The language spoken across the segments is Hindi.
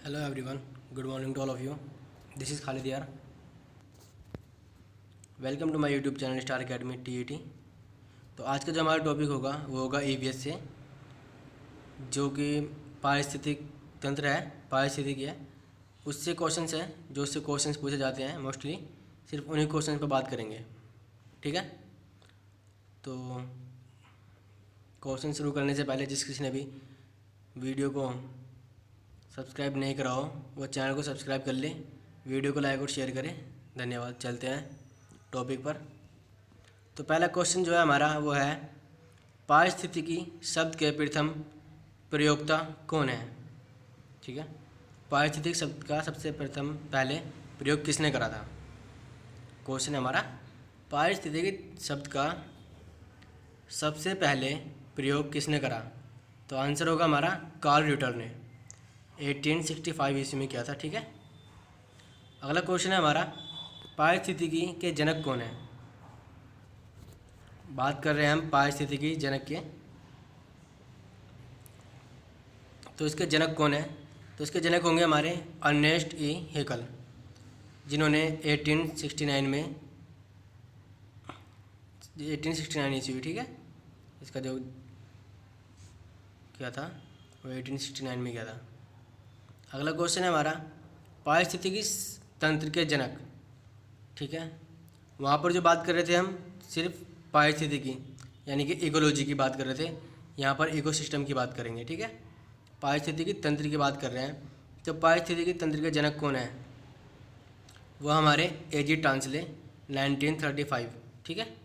Hello everyone, good morning to all of you. This is Khalid यार। Welcome to my YouTube channel star academy TET. तो आज का जो हमारा टॉपिक होगा वो होगा ईवीएस से, जो कि पारिस्थितिक तंत्र है, पारिस्थितिकी है। उससे क्वेश्चंस है, जो उससे क्वेश्चंस पूछे जाते हैं मोस्टली, सिर्फ उन्हीं क्वेश्चन पर बात करेंगे। ठीक है, तो क्वेश्चन शुरू करने से पहले जिस किसी ने भी वीडियो को सब्सक्राइब नहीं करा हो वो चैनल को सब्सक्राइब कर ले, वीडियो को लाइक और शेयर करें। धन्यवाद। चलते हैं टॉपिक पर। तो पहला क्वेश्चन जो है हमारा वो है, पारिस्थितिकी शब्द के प्रथम प्रयोक्ता कौन है। ठीक है, पारिस्थितिक शब्द का सबसे प्रथम पहले प्रयोग किसने करा था। क्वेश्चन है हमारा, पारिस्थितिकी शब्द का सबसे पहले प्रयोग किसने करा। तो आंसर होगा हमारा कार्ल ड्यूटर ने 1865 ईस्वी में किया था। ठीक है, अगला क्वेश्चन है हमारा, पारिस्थितिकी के जनक कौन है। बात कर रहे हैं हम पारिस्थितिकी जनक के, तो इसके जनक कौन है। तो इसके जनक होंगे हमारे अर्नेस्ट ई हेकल, जिन्होंने 1869 ईस्वी, ठीक है, इसका जो क्या था वो 1869 में किया था। अगला क्वेश्चन है हमारा, पारिस्थितिकी तंत्र के जनक। ठीक है, वहाँ पर जो बात कर रहे थे हम सिर्फ पारिस्थितिकी यानी कि इकोलॉजी की बात कर रहे थे, यहाँ पर इकोसिस्टम की बात करेंगे। ठीक है, पारिस्थितिकी तंत्र की बात कर रहे हैं। तो पारिस्थितिकी तंत्र के जनक कौन है, वो हमारे एजी टांसले 1935। ठीक है,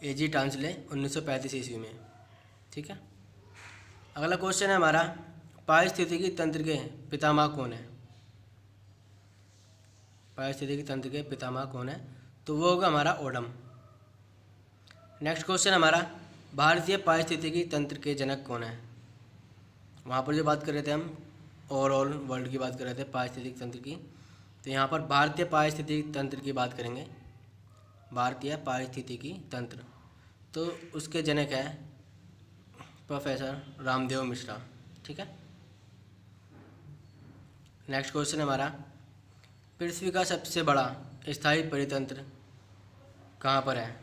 एजी टांसले 1935 ईस्वी में। ठीक है, अगला क्वेश्चन है हमारा, पारिस्थितिकी तंत्र के पितामह कौन है। पारिस्थितिकी तंत्र के पितामह कौन है, तो वो होगा हमारा ओडम। नेक्स्ट क्वेश्चन हमारा, भारतीय पारिस्थितिकी तंत्र के जनक कौन है। वहाँ पर जो बात कर रहे थे हम ओवरऑल वर्ल्ड की बात कर रहे थे पारिस्थितिकी तंत्र की, तो यहाँ पर भारतीय पारिस्थितिकी तंत्र की बात करेंगे। भारतीय पारिस्थितिकी तंत्र, तो उसके जनक है प्रोफेसर रामदेव मिश्रा। ठीक है, नेक्स्ट क्वेश्चन है हमारा, पृथ्वी का सबसे बड़ा स्थायी परितंत्र कहाँ पर है,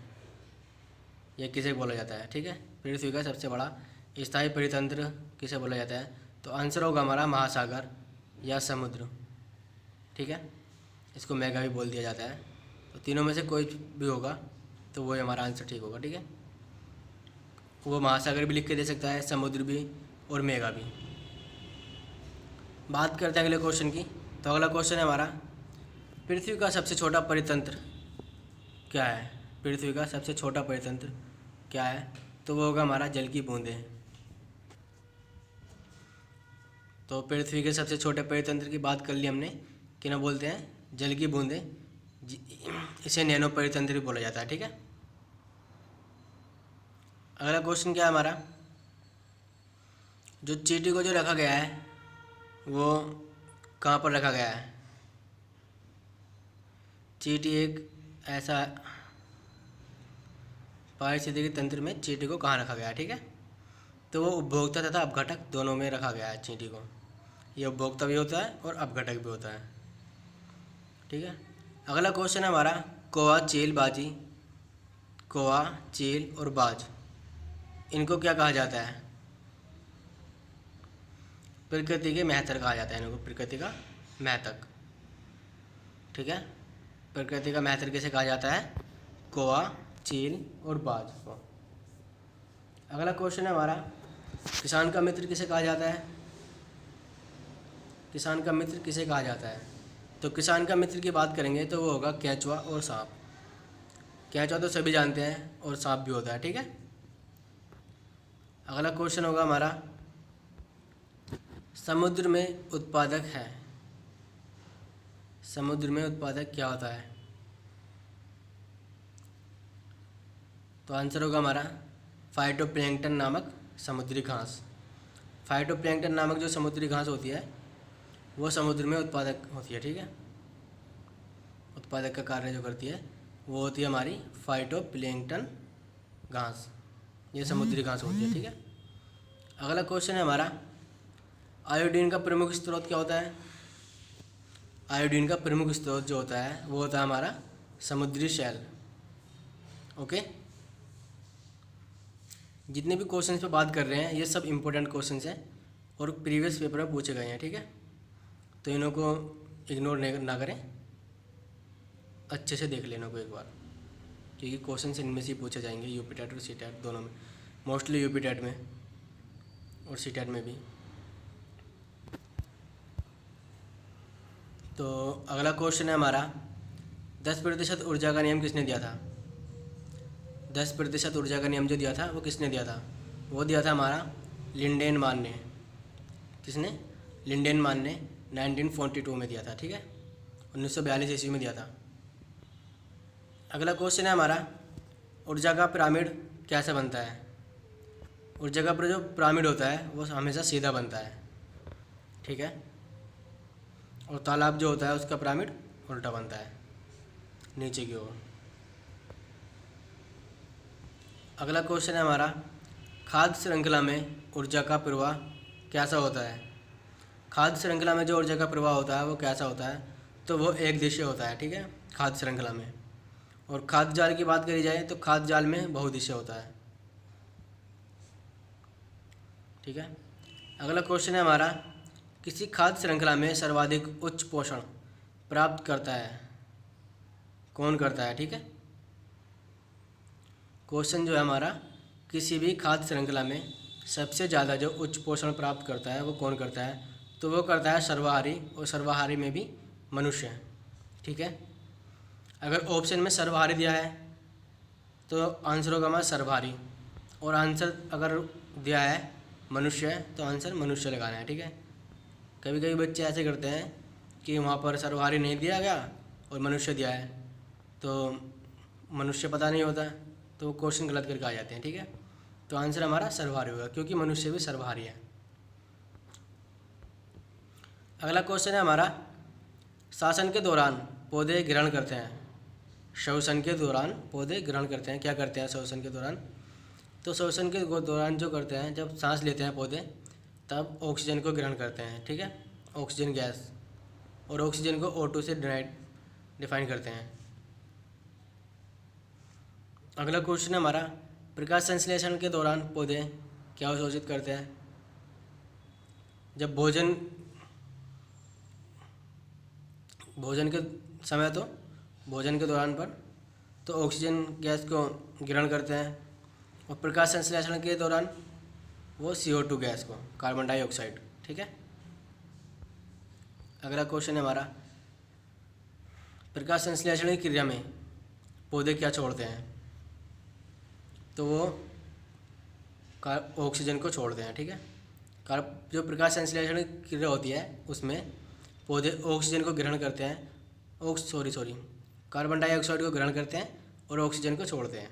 यह किसे बोला जाता है। ठीक है, पृथ्वी का सबसे बड़ा स्थायी परितंत्र किसे बोला जाता है, तो आंसर होगा हमारा महासागर या समुद्र। ठीक है, इसको मेगा भी बोल दिया जाता है। तो तीनों में से कोई भी होगा तो वही हमारा आंसर ठीक होगा। ठीक है, वो महासागर भी लिख के दे सकता है, समुद्र भी और मेगा भी। बात करते हैं अगले क्वेश्चन की। तो अगला क्वेश्चन है हमारा, पृथ्वी का सबसे छोटा परितंत्र क्या है। पृथ्वी का सबसे छोटा परितंत्र क्या है, तो वो होगा हमारा जल की बूंदें। तो पृथ्वी के सबसे छोटे परितंत्र की बात कर ली हमने, कि ना बोलते हैं जल की बूंदें, इसे नैनो परितंत्र भी बोला जाता है। ठीक है, अगला क्वेश्चन क्या है हमारा, जो चींटी को जो रखा गया है वो कहाँ पर रखा गया है। चींटी एक ऐसा पारिस्थितिकी तंत्र में चींटी को कहाँ रखा गया है। ठीक है, तो वो उपभोक्ता तथा अपघटक दोनों में रखा गया है चींटी को। ये उपभोक्ता भी होता है और अपघटक भी होता है। ठीक है, अगला क्वेश्चन है हमारा, कौवा, चील, बाजी, कौवा, चील और बाज, इनको क्या कहा जाता है। प्रकृति के महतर कहा जाता है इनको, प्रकृति का महतक। ठीक है, प्रकृति का महतर किसे कहा जाता है, कौवा, चील और बाज को। अगला क्वेश्चन है हमारा, किसान का मित्र किसे कहा जाता है। किसान का मित्र किसे कहा जाता है, तो किसान का मित्र की बात करेंगे तो वो होगा केंचुआ और सांप। केंचुआ तो सभी जानते हैं और सांप भी होता है। ठीक है, अगला क्वेश्चन होगा हमारा, समुद्र में उत्पादक है। समुद्र में उत्पादक क्या होता है, तो आंसर होगा हमारा फाइटोप्लैंक्टन नामक समुद्री घास। फाइटोप्लैंक्टन नामक जो समुद्री घास होती है वो समुद्र में उत्पादक होती है। ठीक है, उत्पादक का कार्य जो करती है वो होती है हमारी फाइटोप्लैंक्टन घास, ये समुद्री घास होती है। ठीक है, अगला क्वेश्चन है हमारा, आयोडीन का प्रमुख स्रोत क्या होता है। आयोडीन का प्रमुख स्रोत जो होता है वो होता है हमारा समुद्री शैल। ओके, जितने भी क्वेश्चंस पे बात कर रहे हैं ये सब इम्पोर्टेंट क्वेश्चंस हैं और प्रीवियस पेपर में पूछे गए हैं, ठीक है। तो इन्हों को इग्नोर ना करें, अच्छे से देख लेना को एक बार, क्योंकि क्वेश्चन इनमें से ही पूछे जाएंगे, यूपी टेट और सी टेट दोनों में, मोस्टली यूपी टेट में और सी टेट में भी। तो अगला क्वेश्चन है हमारा, 10% ऊर्जा का नियम किसने दिया था? 10% ऊर्जा का नियम जो दिया था वो किसने दिया था? वो दिया था हमारा लिंडेनमान ने। किसने? लिंडेनमान ने 1942 में दिया था, ठीक है, 1942 ईस्वी में दिया था। अगला क्वेश्चन है हमारा, ऊर्जा का पिरामिड कैसे बनता है? ऊर्जा का जो पिरामिड होता है वो हमेशा सीधा बनता है, ठीक है, और तालाब जो होता है उसका पिरामिड उल्टा बनता है, नीचे की ओर। अगला क्वेश्चन है हमारा, खाद्य श्रृंखला में ऊर्जा का प्रवाह कैसा होता है? खाद्य श्रृंखला में जो ऊर्जा का प्रवाह होता है वो कैसा होता है? तो वो एक दिशा होता है, ठीक है, खाद्य श्रृंखला में। और खाद्य जाल की बात करी जाए तो खाद्य जाल में बहुदिशा होता है, ठीक है। अगला क्वेश्चन है हमारा, किसी खाद्य श्रृंखला में सर्वाधिक उच्च पोषण प्राप्त करता है, कौन करता है? ठीक है, क्वेश्चन जो है हमारा, किसी भी खाद्य श्रृंखला में सबसे ज़्यादा जो उच्च पोषण प्राप्त करता है वो कौन करता है? तो वो करता है सर्वाहारी, और सर्वाहारी में भी मनुष्य है, ठीक है। अगर ऑप्शन में सर्वाहारी दिया है तो आंसर होगा हमारा सर्वाहारी, और आंसर अगर दिया है मनुष्य है तो आंसर मनुष्य लगाना है, ठीक है। कभी कभी बच्चे ऐसे करते हैं कि वहाँ पर सर्वहारी नहीं दिया गया और मनुष्य दिया है, तो मनुष्य पता नहीं होता, तो वो क्वेश्चन गलत करके आ जाते हैं, ठीक है। तो आंसर हमारा सर्वहारी होगा, क्योंकि मनुष्य भी सर्वहारी है। अगला क्वेश्चन है हमारा, शासन के दौरान पौधे ग्रहण करते हैं, श्वसन के दौरान पौधे ग्रहण करते हैं, क्या करते हैं श्वसन के दौरान? तो श्वसन के दौरान जो करते हैं, जब सांस लेते हैं पौधे तब ऑक्सीजन को ग्रहण करते हैं, ठीक है, ऑक्सीजन गैस, और ऑक्सीजन को O2 से डिफाइन करते हैं। अगला क्वेश्चन है हमारा, प्रकाश संश्लेषण के दौरान पौधे क्या अवशोषित करते हैं? जब भोजन के समय, तो भोजन के दौरान पर तो ऑक्सीजन गैस को ग्रहण करते हैं, और प्रकाश संश्लेषण के दौरान वो CO2 गैस को, कार्बन डाइऑक्साइड, ठीक है। अगला क्वेश्चन है हमारा, प्रकाश संश्लेषण की क्रिया में पौधे क्या छोड़ते हैं? तो वो ऑक्सीजन को छोड़ते हैं, ठीक है। जो प्रकाश संश्लेषण की क्रिया होती है उसमें पौधे ऑक्सीजन को ग्रहण करते हैं, कार्बन डाइऑक्साइड को ग्रहण करते हैं और ऑक्सीजन को छोड़ते हैं,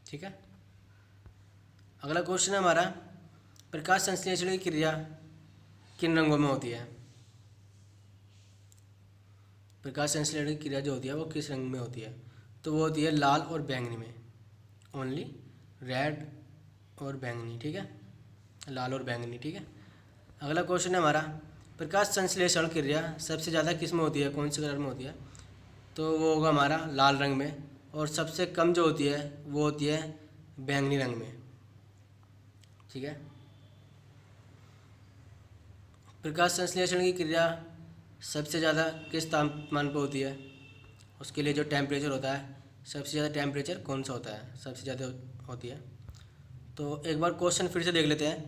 ठीक है। अगला क्वेश्चन है हमारा, प्रकाश संश्लेषण की क्रिया किन रंगों में होती है? प्रकाश संश्लेषण की क्रिया जो होती है वो किस रंग में होती है? तो वो होती है लाल और बैंगनी में, ओनली रेड और बैंगनी, ठीक है, लाल और बैंगनी, ठीक है। अगला क्वेश्चन है हमारा, प्रकाश संश्लेषण क्रिया सबसे ज़्यादा किस में होती है, कौन से कलर में होती है? तो वो होगा हमारा लाल रंग में, और सबसे कम जो होती है वो होती है बैंगनी रंग में, ठीक है। प्रकाश संश्लेषण की क्रिया सबसे ज़्यादा किस तापमान पर होती है? उसके लिए जो टेम्परेचर होता है, सबसे ज़्यादा टेम्परेचर कौन सा होता है, सबसे ज़्यादा होती है? तो एक बार क्वेश्चन फिर से देख लेते हैं,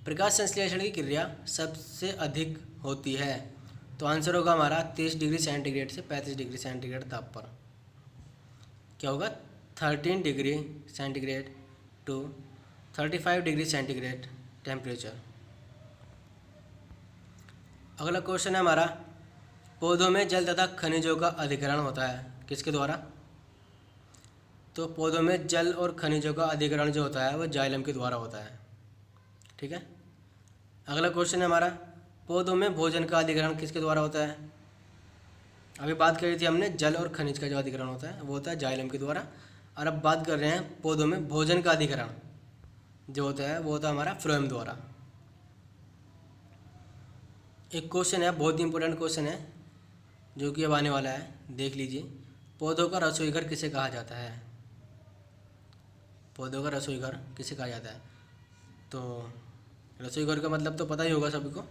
प्रकाश संश्लेषण की क्रिया सबसे अधिक होती है, तो आंसर होगा हमारा 30 डिग्री सेंटीग्रेड से 35 डिग्री सेंटीग्रेड ताप पर। क्या होगा? 13 degree centigrade to 35 degree centigrade temperature. अगला क्वेश्चन है हमारा, पौधों में जल तथा खनिजों का अधिग्रहण होता है किसके द्वारा? तो पौधों में जल और खनिजों का अधिग्रहण जो होता है वो जाइलम के द्वारा होता है, ठीक है। अगला क्वेश्चन है हमारा, पौधों में भोजन का अधिग्रहण किसके द्वारा होता है? अभी बात करी थी हमने जल और खनिज का जो अधिग्रहण होता है वो होता है जाइलम के द्वारा, और अब बात कर रहे हैं पौधों में भोजन का अधिग्रहण जो होता है वो होता है हमारा फ्लोएम द्वारा। एक क्वेश्चन है, बहुत ही इंपॉर्टेंट क्वेश्चन है, जो कि अब आने वाला है, देख लीजिए। पौधों का रसोई घर किसे कहा जाता है? पौधों का रसोई घर किसे कहा जाता है? तो रसोई घर का मतलब तो पता ही होगा सभी को।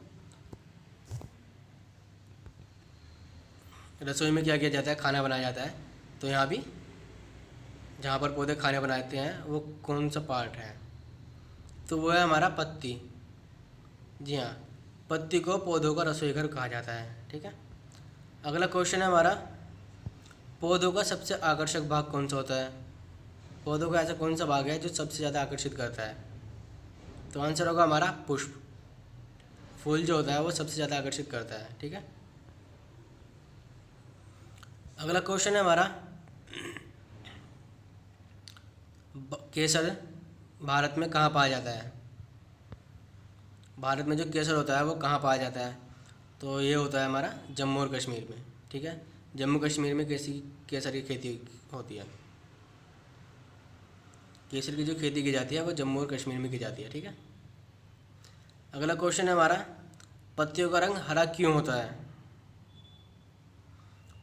रसोई में क्या किया जाता है? खाना बनाया जाता है। तो यहाँ भी जहाँ पर पौधे खाने बनाते हैं वो कौन सा पार्ट है? तो वो है हमारा पत्ती। जी हाँ, पत्ती को पौधों का रसोई घर कहा जाता है। ठीक है, अगला क्वेश्चन है हमारा, पौधों का सबसे आकर्षक भाग कौन सा होता है? पौधों का ऐसा कौन सा भाग है जो सबसे ज़्यादा आकर्षित करता है? तो आंसर होगा हमारा पुष्प। फूल जो होता है वो सबसे ज़्यादा आकर्षित करता है। ठीक है, अगला क्वेश्चन है हमारा, केसर भारत में कहाँ पाया जाता है? भारत में जो केसर होता है वो कहाँ पाया जाता है? तो ये होता है हमारा जम्मू और कश्मीर में। ठीक है, जम्मू कश्मीर में केसर की खेती होती है। केसर की जो खेती की जाती है वो जम्मू और कश्मीर में की जाती है। ठीक है, अगला क्वेश्चन है हमारा, पत्तियों का रंग हरा क्यों होता है?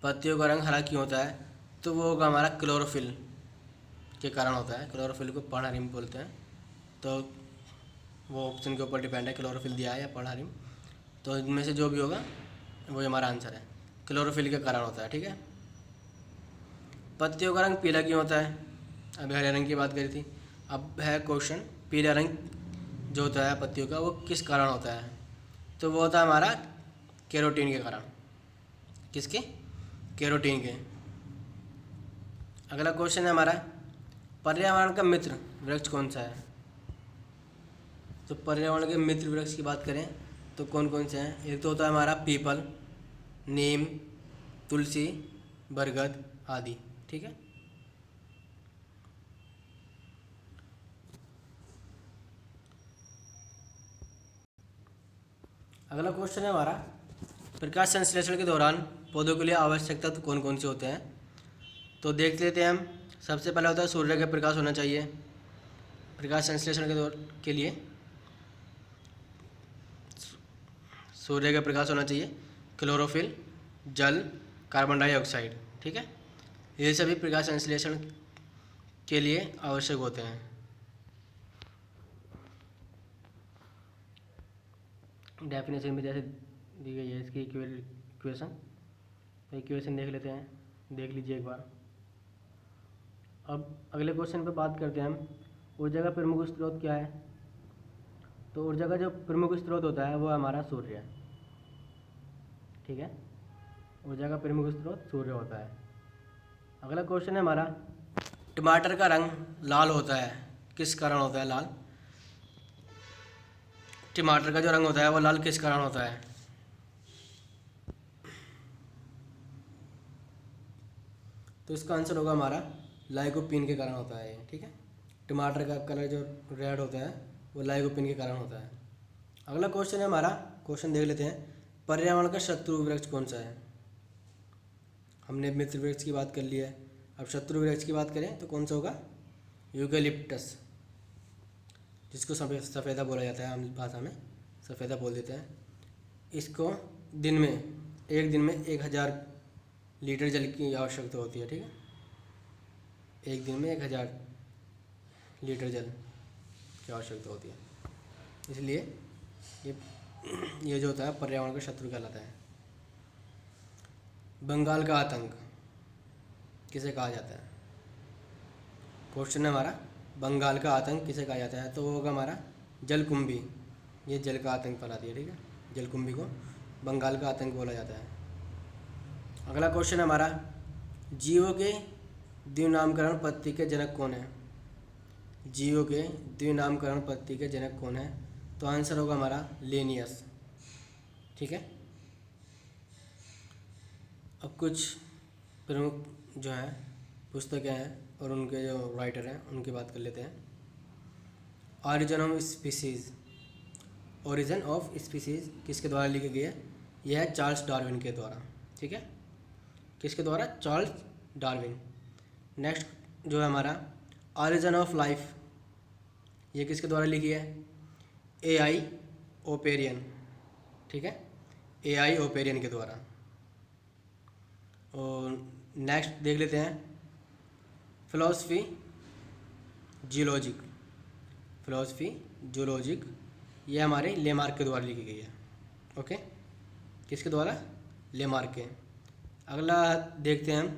पत्तियों का रंग हरा क्यों होता है? तो वो होगा हमारा क्लोरोफिल के कारण होता है। क्लोरोफिल को पर्णहरिम बोलते हैं। तो वो ऑप्शन के ऊपर डिपेंड है, क्लोरोफिल दिया है या पर्णहरिम। तो इनमें से जो भी होगा वही हमारा आंसर है, क्लोरोफिल के कारण होता है। ठीक है, पत्तियों का रंग पीला क्यों होता है? अभी हरे रंग की बात करी थी, अब है क्वेश्चन, पीला रंग जो होता है पत्तियों का वो किस कारण होता है? तो वो होता है हमारा कैरोटीन के कारण। किसके? कैरोटीन के। अगला क्वेश्चन है हमारा, पर्यावरण का मित्र वृक्ष कौन सा है? तो पर्यावरण के मित्र वृक्ष की बात करें तो कौन कौन से हैं? एक तो होता है हमारा पीपल, नीम, तुलसी, बरगद आदि। ठीक है, अगला क्वेश्चन है हमारा, प्रकाश संश्लेषण के दौरान पौधों के लिए आवश्यक तत्व कौन कौन से होते हैं? तो देख लेते हैं हम। सबसे पहला होता है सूर्य का प्रकाश होना चाहिए प्रकाश संश्लेषण के दौर के लिए। सूर्य का प्रकाश होना चाहिए, क्लोरोफिल, जल, कार्बन डाइऑक्साइड। ठीक है, ये सभी प्रकाश संश्लेषण के लिए आवश्यक होते हैं। डेफिनेशन में जैसे दी गई है इसकी इक्वेशन, तो इक्वेशन देख लेते हैं, देख लीजिए एक बार। अब अगले क्वेश्चन पे बात करते हैं हम, ऊर्जा का प्रमुख स्रोत क्या है? तो ऊर्जा का जो प्रमुख स्रोत होता है वो हमारा सूर्य है। ठीक है, ऊर्जा का प्रमुख स्रोत सूर्य होता है। अगला क्वेश्चन है हमारा, टमाटर का रंग लाल होता है, किस कारण होता है लाल? टमाटर का जो रंग होता है वो लाल किस कारण होता है? तो इसका आंसर होगा हमारा लाइकोपीन के कारण होता है। ठीक है, टमाटर का कलर जो रेड होता है वो लाइकोपीन के कारण होता है। अगला क्वेश्चन है हमारा, क्वेश्चन देख लेते हैं, पर्यावरण का शत्रु वृक्ष कौन सा है? हमने मित्र वृक्ष की बात कर ली है, अब शत्रु वृक्ष की बात करें तो कौन सा होगा? यूकेलिप्टस, जिसको सफ़ेदा बोला जाता है, आम भाषा में सफ़ेदा बोल देते हैं। इसको एक दिन में 1000 लीटर जल की आवश्यकता होती है। ठीक है, एक दिन में 1000 लीटर जल की आवश्यकता होती है, इसलिए ये जो होता है पर्यावरण का शत्रु कहलाता है। बंगाल का आतंक किसे कहा जाता है? क्वेश्चन है हमारा, बंगाल का आतंक किसे कहा जाता है? तो वो होगा हमारा जलकुंभी। ये जल का आतंक फैलाती है। ठीक है, जलकुंभी को बंगाल का आतंक बोला जाता है। अगला क्वेश्चन है हमारा, जीवों के द्विनामकरण पद्धति के जनक कौन है? जीवों के द्विनामकरण पद्धति के जनक कौन है? तो आंसर होगा हमारा लेनियस। ठीक है, अब कुछ प्रमुख जो हैं पुस्तकें हैं और उनके जो राइटर हैं उनकी बात कर लेते हैं। ओरिजिन ऑफ स्पीसीज किसके द्वारा लिखी गई है? यह है चार्ल्स डार्विन के द्वारा। ठीक है, किसके द्वारा? Charles Darwin. नेक्स्ट जो है हमारा ऑरिजिन ऑफ लाइफ, ये किसके द्वारा लिखी है? AI ओपेरियन। ठीक है, AI ओपेरियन के द्वारा। और नेक्स्ट देख लेते हैं फिलॉसफी जियोलॉजिक। फिलॉसफी जियोलॉजिक ये हमारे लेमार्क के द्वारा लिखी गई है। ओके, किसके द्वारा? लेमार्क के। अगला देखते हैं हम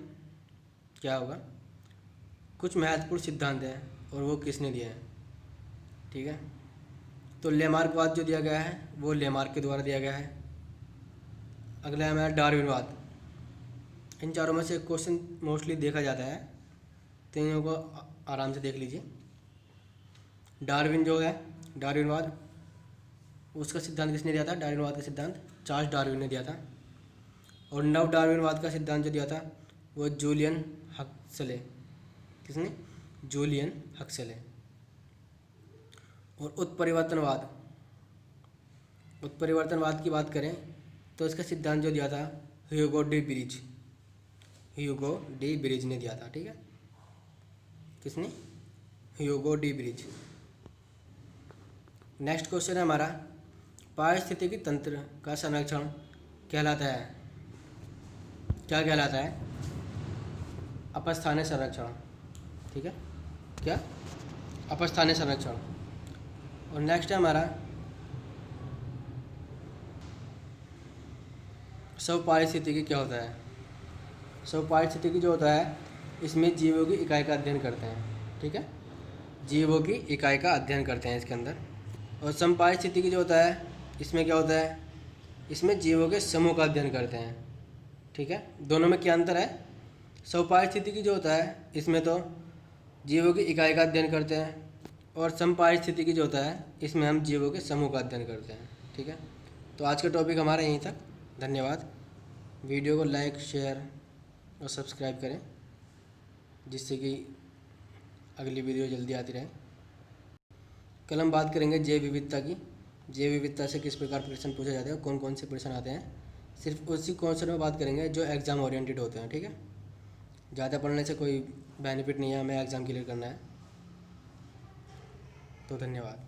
क्या होगा। कुछ महत्वपूर्ण सिद्धांत हैं और वो किसने दिए हैं। ठीक है, तो लेमार्कवाद जो दिया गया है वो लेमार्क के द्वारा दिया गया है। अगला है हमारा डार्विनवाद। इन चारों में से क्वेश्चन मोस्टली देखा जाता है, तो इन को आराम से देख लीजिए। डार्विन जो है, डार्विनवाद, उसका सिद्धांत किसने दिया था? डार्विनवाद का सिद्धांत चार्ल्स डार्विन ने दिया था। और नव डार्विनवाद का सिद्धांत जो दिया था वो जूलियन हक्सले। किसने? Julian Huxley. और उत्परिवर्तनवाद, उत्परिवर्तनवाद की बात करें तो इसका सिद्धांत जो दिया था Hugo de bridge, Hugo de bridge ने दिया था। ठीक है, किसने? Hugo de bridge. Next question है हमारा, पारिस्थितिकी तंत्र का संरक्षण कहलाता है, क्या कहलाता है? अपस्थानीय संरक्षण। ठीक है, क्या? अपस्थानीय संरक्षण। और नेक्स्ट है हमारा स्वपारिस्थितिकी क्या होता है? स्वपारिस्थितिकी जो होता है इसमें जीवों की इकाई का अध्ययन करते हैं। ठीक है, जीवों की इकाई का अध्ययन करते हैं इसके अंदर। और समपारिस्थितिकी जो होता है इसमें क्या होता है? इसमें जीवों के समूह का अध्ययन करते हैं। ठीक है, दोनों में क्या अंतर है? स्वपारिस्थितिकी जो होता है इसमें तो जीवों की इकाई का अध्ययन करते हैं, और समपारिस्थितिकी जो होता है इसमें हम जीवों के समूह का अध्ययन करते हैं। ठीक है, तो आज का टॉपिक हमारा यहीं तक। धन्यवाद। वीडियो को लाइक, शेयर और सब्सक्राइब करें, जिससे कि अगली वीडियो जल्दी आती रहे। कल हम बात करेंगे जैव विविधता की। जैव विविधता से किस प्रकार प्रश्न पूछे जाते हैं, कौन कौन से प्रश्न आते हैं, सिर्फ उसी क्वेश्चन में बात करेंगे जो एग्ज़ाम ओरिएंटेड होते हैं। ठीक है, ज़्यादा पढ़ने से कोई बेनिफिट नहीं है, हमें एग्ज़ाम क्लियर करना है। तो धन्यवाद।